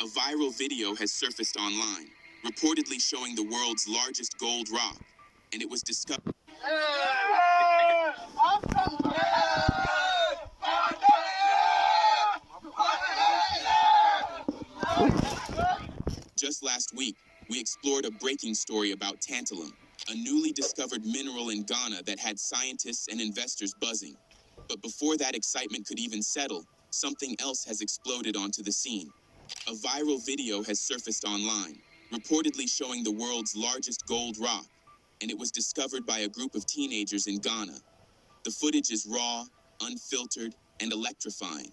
viral video has surfaced online, reportedly showing the world's largest gold rock, and it was discovered. Just last week, we explored a breaking story about tantalum, a newly discovered mineral in Ghana that had scientists and investors buzzing. But before that excitement could even settle, something else has exploded onto the scene. A viral video has surfaced online, reportedly showing the world's largest gold rock, and it was discovered by a group of teenagers in Ghana. The footage is raw, unfiltered, and electrifying.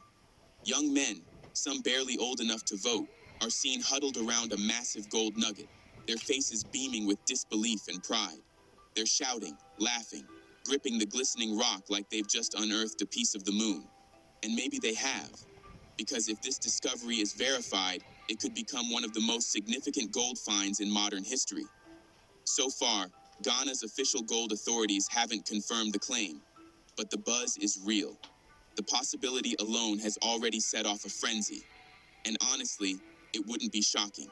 Young men, some barely old enough to vote, are seen huddled around a massive gold nugget, their faces beaming with disbelief and pride. They're shouting, laughing, gripping the glistening rock like they've just unearthed a piece of the moon. And maybe they have, because if this discovery is verified, it could become one of the most significant gold finds in modern history. So far, Ghana's official gold authorities haven't confirmed the claim, but the buzz is real. The possibility alone has already set off a frenzy. And honestly, it wouldn't be shocking.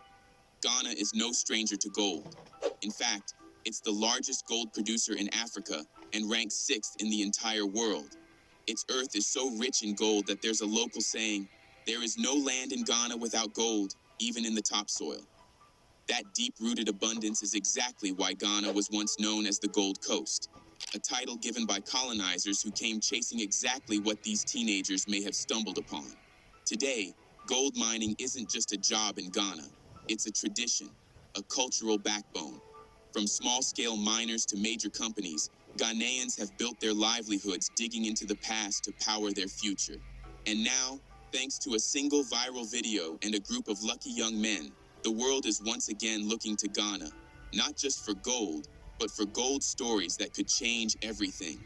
Ghana is no stranger to gold. In fact, it's the largest gold producer in Africa and ranks 6th in the entire world. Its earth is so rich in gold that there's a local saying, "There is no land in Ghana without gold, even in the topsoil." That deep-rooted abundance is exactly why Ghana was once known as the Gold Coast, a title given by colonizers who came chasing exactly what these teenagers may have stumbled upon. Today, gold mining isn't just a job in Ghana. It's a tradition, a cultural backbone. From small-scale miners to major companies, Ghanaians have built their livelihoods digging into the past to power their future. And now, thanks to a single viral video and a group of lucky young men, the world is once again looking to Ghana, not just for gold, but for gold stories that could change everything.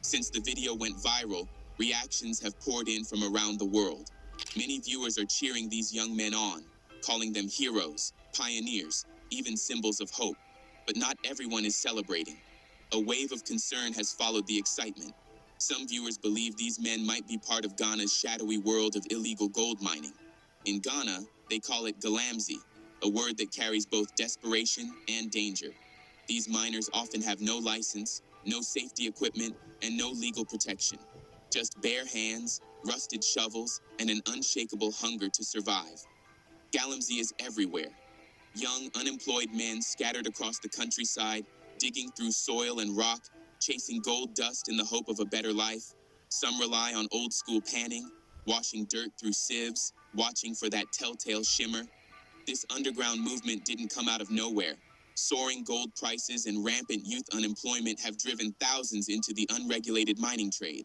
Since the video went viral, reactions have poured in from around the world. Many viewers are cheering these young men on, calling them heroes, pioneers, even symbols of hope. But not everyone is celebrating. A wave of concern has followed the excitement. Some viewers believe these men might be part of Ghana's shadowy world of illegal gold mining. In Ghana, they call it galamsey, a word that carries both desperation and danger. These miners often have no license, no safety equipment, and no legal protection. Just bare hands, rusted shovels, and an unshakable hunger to survive. Galamsey is everywhere. Young, unemployed men scattered across the countryside, digging through soil and rock, chasing gold dust in the hope of a better life. Some rely on old-school panning, washing dirt through sieves, watching for that telltale shimmer. This underground movement didn't come out of nowhere. Soaring gold prices and rampant youth unemployment have driven thousands into the unregulated mining trade.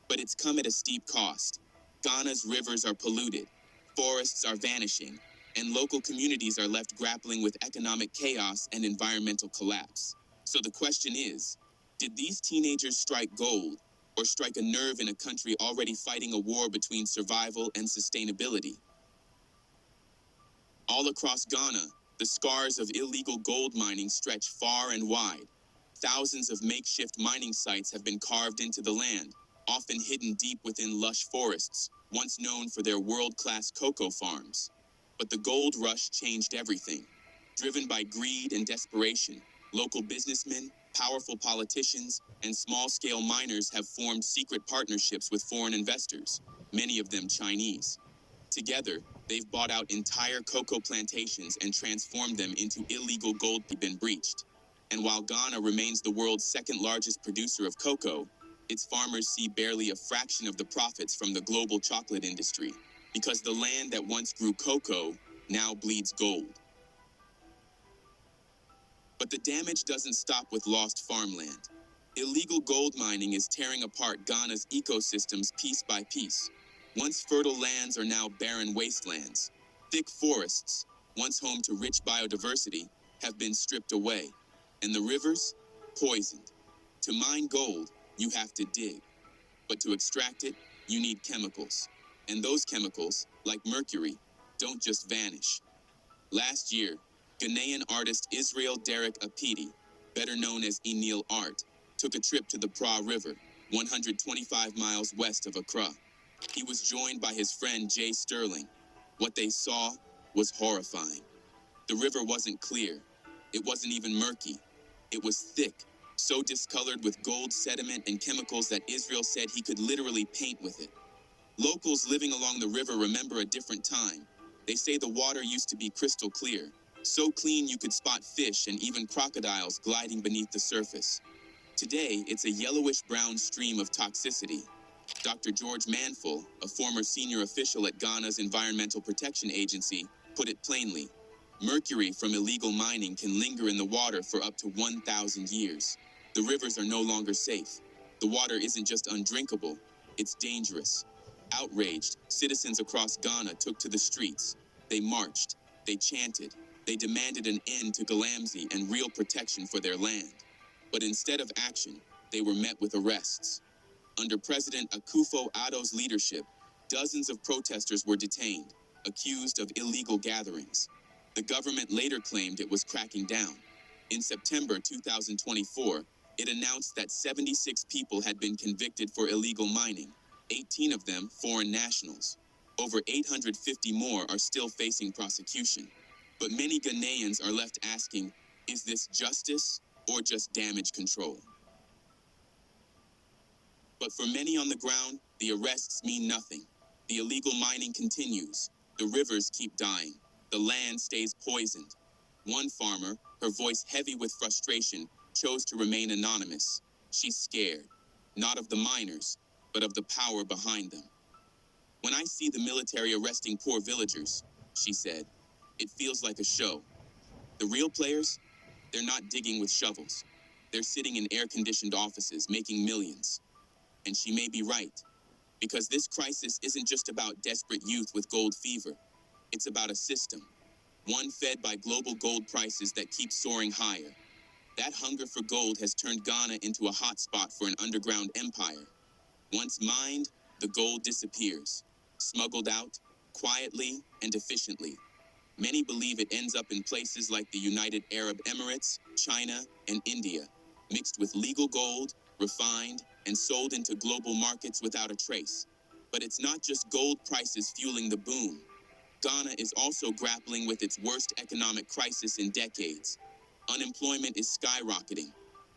But it's come at a steep cost. Ghana's rivers are polluted, forests are vanishing, and local communities are left grappling with economic chaos and environmental collapse. So the question is, did these teenagers strike gold, or strike a nerve in a country already fighting a war between survival and sustainability? All across Ghana, the scars of illegal gold mining stretch far and wide. Thousands of makeshift mining sites have been carved into the land, often hidden deep within lush forests, once known for their world-class cocoa farms. But the gold rush changed everything. Driven by greed and desperation, local businessmen, powerful politicians, and small-scale miners have formed secret partnerships with foreign investors, many of them Chinese. Together, they've bought out entire cocoa plantations and transformed them into illegal gold been breached. And while Ghana remains the world's second-largest producer of cocoa, its farmers see barely a fraction of the profits from the global chocolate industry, because the land that once grew cocoa now bleeds gold. But the damage doesn't stop with lost farmland. Illegal gold mining is tearing apart Ghana's ecosystems piece by piece. Once fertile lands are now barren wastelands. Thick forests, once home to rich biodiversity, have been stripped away. And the rivers, poisoned. To mine gold, you have to dig. But to extract it, you need chemicals. And those chemicals, like mercury, don't just vanish. Last year, Ghanaian artist Israel Derek Apidi, better known as Enil Art, took a trip to the Pra River, 125 miles west of Accra. He was joined by his friend Jay Sterling. What they saw was horrifying. The river wasn't clear. It wasn't even murky. It was thick, so discolored with gold sediment and chemicals that Israel said he could literally paint with it. Locals living along the river remember a different time. They say the water used to be crystal clear, so clean you could spot fish and even crocodiles gliding beneath the surface. Today, it's a yellowish-brown stream of toxicity. Dr. George Manful, a former senior official at Ghana's Environmental Protection Agency, put it plainly. Mercury from illegal mining can linger in the water for up to 1,000 years. The rivers are no longer safe. The water isn't just undrinkable, it's dangerous. Outraged, citizens across Ghana took to the streets. They marched, they chanted, they demanded an end to Galamsey and real protection for their land. But instead of action, they were met with arrests. Under President Akufo-Addo's leadership, dozens of protesters were detained, accused of illegal gatherings. The government later claimed it was cracking down. In September 2024, it announced that 76 people had been convicted for illegal mining, 18 of them foreign nationals. Over 850 more are still facing prosecution. But many Ghanaians are left asking, is this justice or just damage control? But for many on the ground, the arrests mean nothing. The illegal mining continues. The rivers keep dying. The land stays poisoned. One farmer, her voice heavy with frustration, chose to remain anonymous. She's scared, not of the miners, but of the power behind them. When I see the military arresting poor villagers, she said, it feels like a show. The real players, they're not digging with shovels. They're sitting in air-conditioned offices, making millions. And she may be right, because this crisis isn't just about desperate youth with gold fever. It's about a system, one fed by global gold prices that keep soaring higher. That hunger for gold has turned Ghana into a hotspot for an underground empire. Once mined, the gold disappears, smuggled out, quietly and efficiently. Many believe it ends up in places like the United Arab Emirates, China, and India, mixed with legal gold, refined, and sold into global markets without a trace. But it's not just gold prices fueling the boom. Ghana is also grappling with its worst economic crisis in decades. Unemployment is skyrocketing.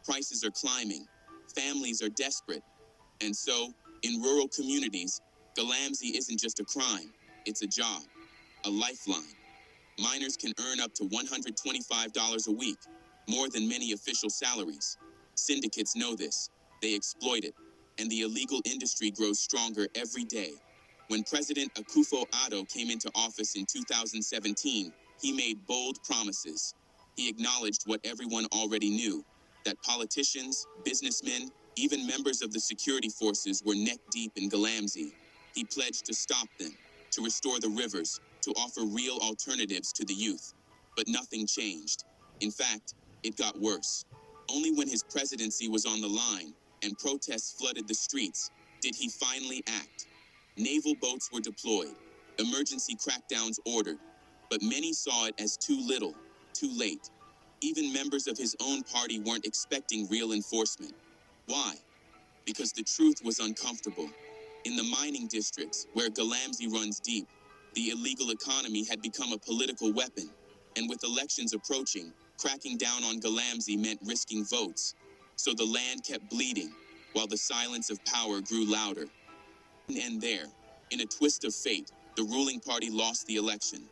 Prices are climbing. Families are desperate. And so, in rural communities, Galamsey isn't just a crime. It's a job, a lifeline. Miners can earn up to $125 a week, more than many official salaries. Syndicates know this. They exploit it, and the illegal industry grows stronger every day. When President Akufo-Addo came into office in 2017, he made bold promises. He acknowledged what everyone already knew, that politicians, businessmen, even members of the security forces were neck-deep in Galamsey. He pledged to stop them, to restore the rivers, to offer real alternatives to the youth. But nothing changed. In fact, it got worse. Only when his presidency was on the line and protests flooded the streets did he finally act. Naval boats were deployed, emergency crackdowns ordered, but many saw it as too little, too late. Even members of his own party weren't expecting real enforcement. Why? Because the truth was uncomfortable. In the mining districts, where Galamsey runs deep, the illegal economy had become a political weapon, and with elections approaching, cracking down on Galamsey meant risking votes. So the land kept bleeding, while the silence of power grew louder. And there, in a twist of fate, the ruling party lost the election,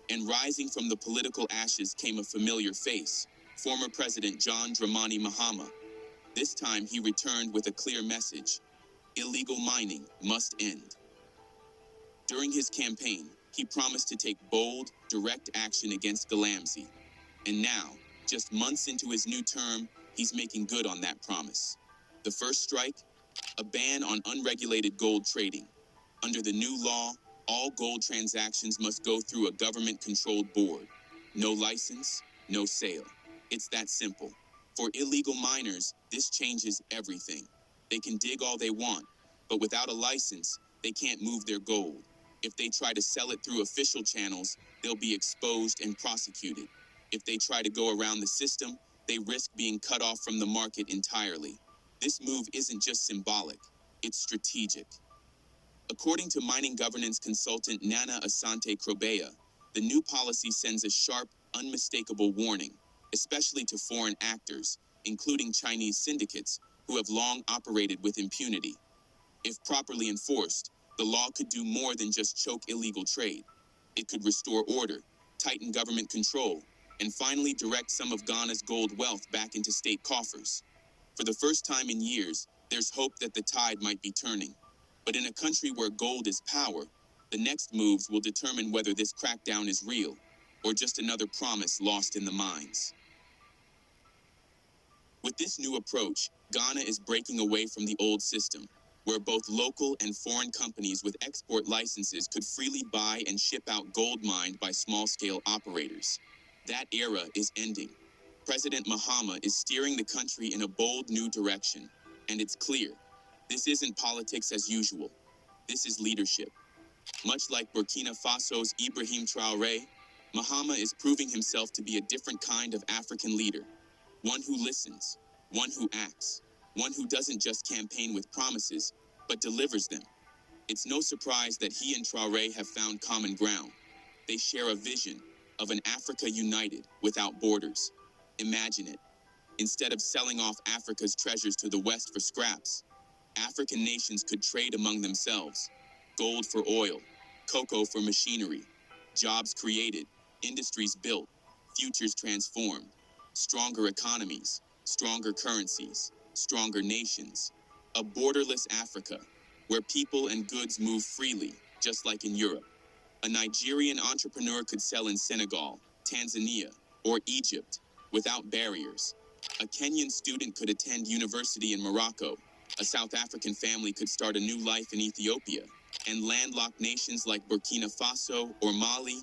and rising from the political ashes came a familiar face, former President John Dramani Mahama. This time he returned with a clear message: illegal mining must end. During his campaign, he promised to take bold, direct action against Galamsey. And now, just months into his new term, he's making good on that promise. The first strike? A ban on unregulated gold trading. Under the new law, all gold transactions must go through a government-controlled board. No license, no sale. It's that simple. For illegal miners, this changes everything. They can dig all they want, but without a license, they can't move their gold. If they try to sell it through official channels, they'll be exposed and prosecuted. If they try to go around the system, they risk being cut off from the market entirely. This move isn't just symbolic, it's strategic. According to mining governance consultant Nana Asante Krobea, the new policy sends a sharp, unmistakable warning, especially to foreign actors, including Chinese syndicates, who have long operated with impunity. If properly enforced, the law could do more than just choke illegal trade. It could restore order, tighten government control, and finally direct some of Ghana's gold wealth back into state coffers. For the first time in years, there's hope that the tide might be turning. But in a country where gold is power, the next moves will determine whether this crackdown is real or just another promise lost in the mines. With this new approach, Ghana is breaking away from the old system, where both local and foreign companies with export licenses could freely buy and ship out gold mined by small-scale operators. That era is ending. President Mahama is steering the country in a bold new direction, and it's clear, this isn't politics as usual. This is leadership. Much like Burkina Faso's Ibrahim Traoré, Mahama is proving himself to be a different kind of African leader. One who listens, one who acts, one who doesn't just campaign with promises, but delivers them. It's no surprise that he and Traoré have found common ground. They share a vision of an Africa united without borders. Imagine it. Instead of selling off Africa's treasures to the West for scraps, African nations could trade among themselves. Gold for oil, cocoa for machinery, jobs created, industries built, futures transformed, stronger economies, stronger currencies, stronger nations. A borderless Africa, where people and goods move freely, just like in Europe. A Nigerian entrepreneur could sell in Senegal, Tanzania, or Egypt without barriers. A Kenyan student could attend university in Morocco. A South African family could start a new life in Ethiopia. And landlocked nations like Burkina Faso or Mali,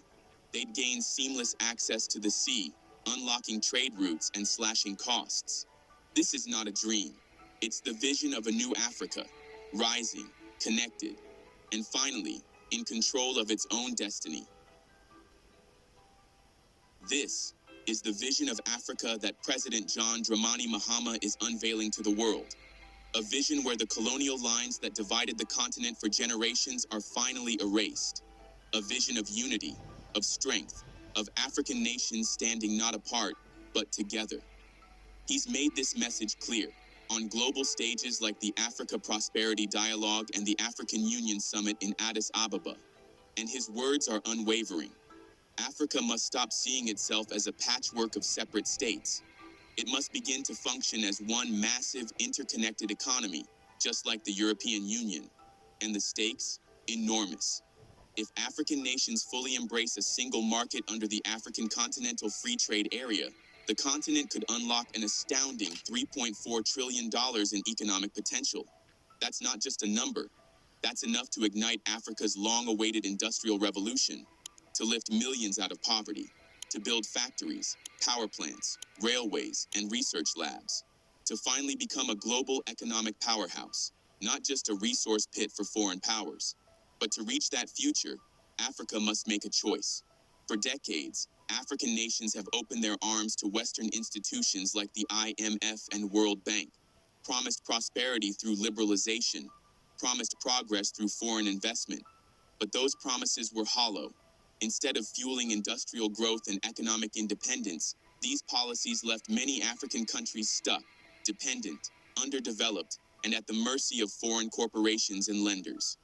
they'd gain seamless access to the sea, unlocking trade routes and slashing costs. This is not a dream. It's the vision of a new Africa, rising, connected, and finally, in control of its own destiny. This is the vision of Africa that President John Dramani Mahama is unveiling to the world. A vision where the colonial lines that divided the continent for generations are finally erased. A vision of unity, of strength, of African nations standing not apart, but together. He's made this message clear on global stages like the Africa Prosperity Dialogue and the African Union Summit in Addis Ababa. And his words are unwavering. Africa must stop seeing itself as a patchwork of separate states. It must begin to function as one massive, interconnected economy, just like the European Union. And the stakes? Enormous. If African nations fully embrace a single market under the African Continental Free Trade Area, the continent could unlock an astounding $3.4 trillion in economic potential. That's not just a number. That's enough to ignite Africa's long-awaited industrial revolution, to lift millions out of poverty, to build factories, power plants, railways, and research labs, to finally become a global economic powerhouse, not just a resource pit for foreign powers. But to reach that future, Africa must make a choice. For decades, African nations have opened their arms to Western institutions like the IMF and World Bank, promised prosperity through liberalization, promised progress through foreign investment. But those promises were hollow. Instead of fueling industrial growth and economic independence, these policies left many African countries stuck, dependent, underdeveloped, and at the mercy of foreign corporations and lenders.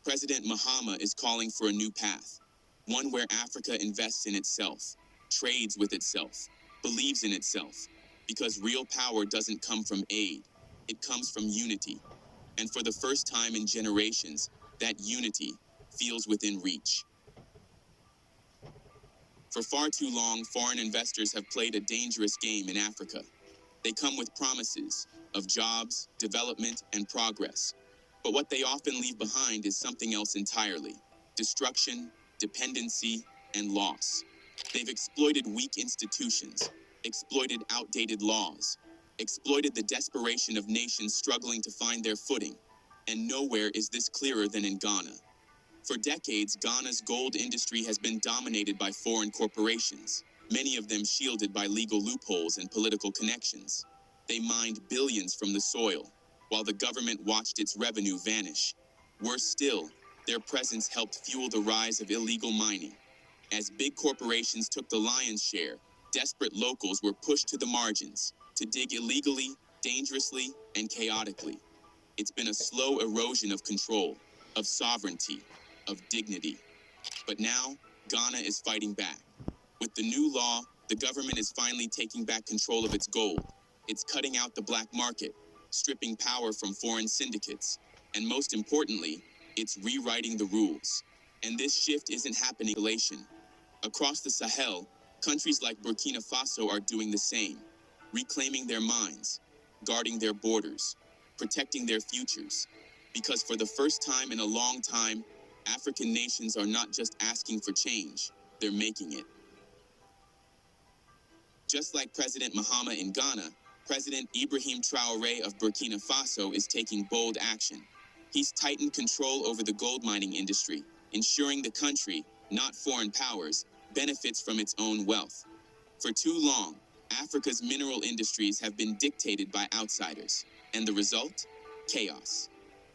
President Mahama is calling for a new path, one where Africa invests in itself, trades with itself, believes in itself, because real power doesn't come from aid, it comes from unity. And for the first time in generations, that unity feels within reach. For far too long, foreign investors have played a dangerous game in Africa. They come with promises of jobs, development, and progress. But what they often leave behind is something else entirely: destruction, dependency, and loss. They've exploited weak institutions, exploited outdated laws, exploited the desperation of nations struggling to find their footing. And nowhere is this clearer than in Ghana. For decades, Ghana's gold industry has been dominated by foreign corporations, many of them shielded by legal loopholes and political connections. They mined billions from the soil, while the government watched its revenue vanish. Worse still, their presence helped fuel the rise of illegal mining. As big corporations took the lion's share, desperate locals were pushed to the margins to dig illegally, dangerously, and chaotically. It's been a slow erosion of control, of sovereignty, of dignity. But now, Ghana is fighting back. With the new law, the government is finally taking back control of its gold. It's cutting out the black market, stripping power from foreign syndicates, and most importantly, it's rewriting the rules. And this shift isn't happening in isolation. Across the Sahel, countries like Burkina Faso are doing the same, reclaiming their mines, guarding their borders, protecting their futures. Because for the first time in a long time, African nations are not just asking for change, they're making it. Just like President Mahama in Ghana, President Ibrahim Traoré of Burkina Faso is taking bold action. He's tightened control over the gold mining industry, ensuring the country, not foreign powers, benefits from its own wealth. For too long, Africa's mineral industries have been dictated by outsiders, and the result? Chaos.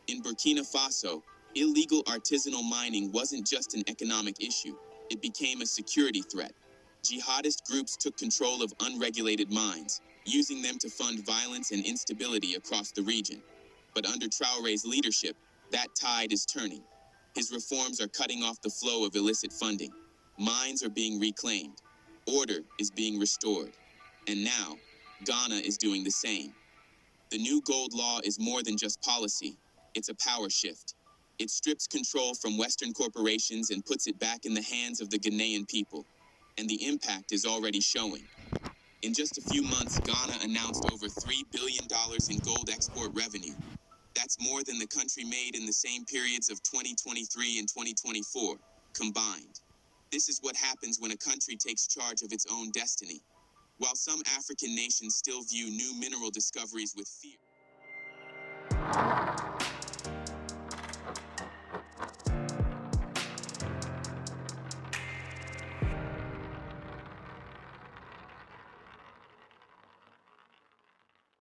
In Burkina Faso, illegal artisanal mining wasn't just an economic issue, it became a security threat. Jihadist groups took control of unregulated mines, using them to fund violence and instability across the region. But under Traoré's leadership, that tide is turning. His reforms are cutting off the flow of illicit funding. Mines are being reclaimed. Order is being restored. And now, Ghana is doing the same. The new gold law is more than just policy. It's a power shift. It strips control from Western corporations and puts it back in the hands of the Ghanaian people. And the impact is already showing. In just a few months, Ghana announced over $3 billion in gold export revenue. That's more than the country made in the same periods of 2023 and 2024, combined. This is what happens when a country takes charge of its own destiny. While some African nations still view new mineral discoveries with fear.